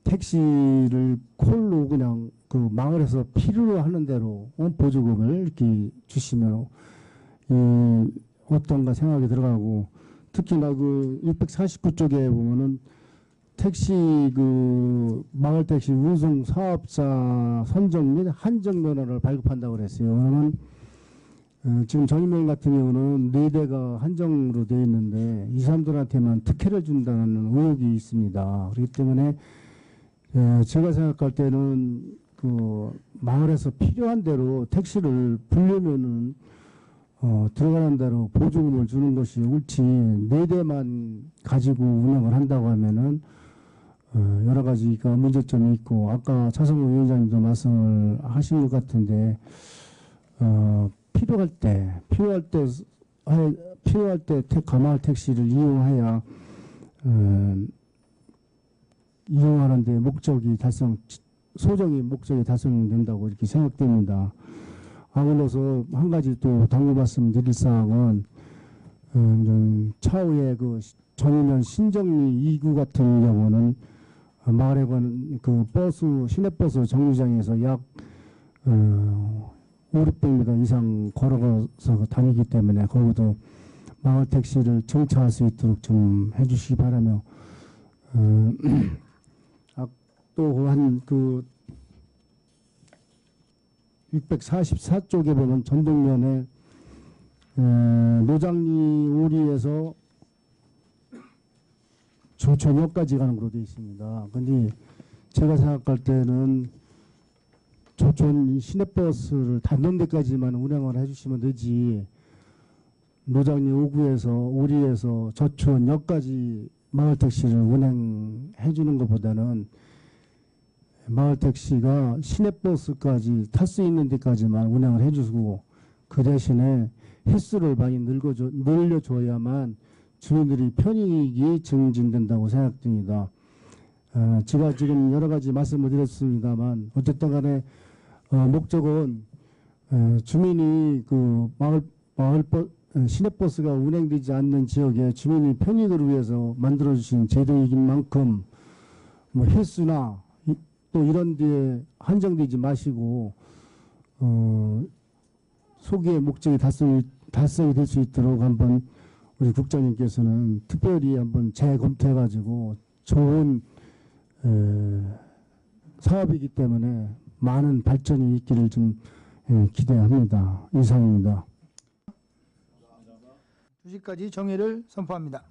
택시를 콜로 그냥 그 마을에서 필요로 하는 대로 보조금을 이렇게 주시면 어떤가 생각이 들어가고 특히나 그 649쪽에 보면은 택시 그 마을 택시 운송 사업자 선정 및 한정 면허를 발급한다고 그랬어요. 그러면 지금 전임명 같은 경우는 4대가 한정으로 되어 있는데 이 사람들한테만 특혜를 준다는 의혹이 있습니다. 그렇기 때문에 제가 생각할 때는 그 마을에서 필요한 대로 택시를 불려면은 들어가는 대로 보조금을 주는 것이 옳지 4대만 가지고 운영을 한다고 하면은 여러 가지가 문제점이 있고 아까 차성호 위원장님도 말씀을 하신 것 같은데 필요할 때 가마을 택시를 이용해야 이용하는데 소정의 목적이 달성된다고 이렇게 생각됩니다. 아울러서 한 가지 또 당부 말씀드릴 사항은 차후에 그 전이면 신정리 2구 같은 경우는 마을에 관한 그 시내버스 정류장에서 약 500m 이상 걸어가서 다니기 때문에 거기도 마을 택시를 정차할 수 있도록 좀 해주시기 바라며 또 한 그 644쪽에 보면 전동면에 노장리 오리에서 조천역까지 가는 걸로 되어 있습니다. 근데 제가 생각할 때는 조천 시내버스를 닿는 데까지만 운행을 해주시면 되지 노장리 5구에서 오리에서 저천역까지 마을택시를 운행해 주는 것보다는 마을택시가 시내버스까지 탈 수 있는 데까지만 운행을 해주고 그 대신에 횟수를 많이 늘려줘야만 주민들이 편익이 증진된다고 생각됩니다. 제가 지금 여러 가지 말씀을 드렸습니다만 어쨌든 간에 목적은 주민이 그 시내버스가 운행되지 않는 지역에 주민의 편익을 위해서 만들어주신 제도이긴 만큼 뭐 횟수나 또 이런 데에 한정되지 마시고 소기의 목적이 달성이 될 수 있도록 한번 우리 국장님께서는 특별히 한번 재검토해 가지고 좋은 사업이기 때문에 많은 발전이 있기를 좀 기대합니다. 이상입니다.
2시까지 정회를 선포합니다.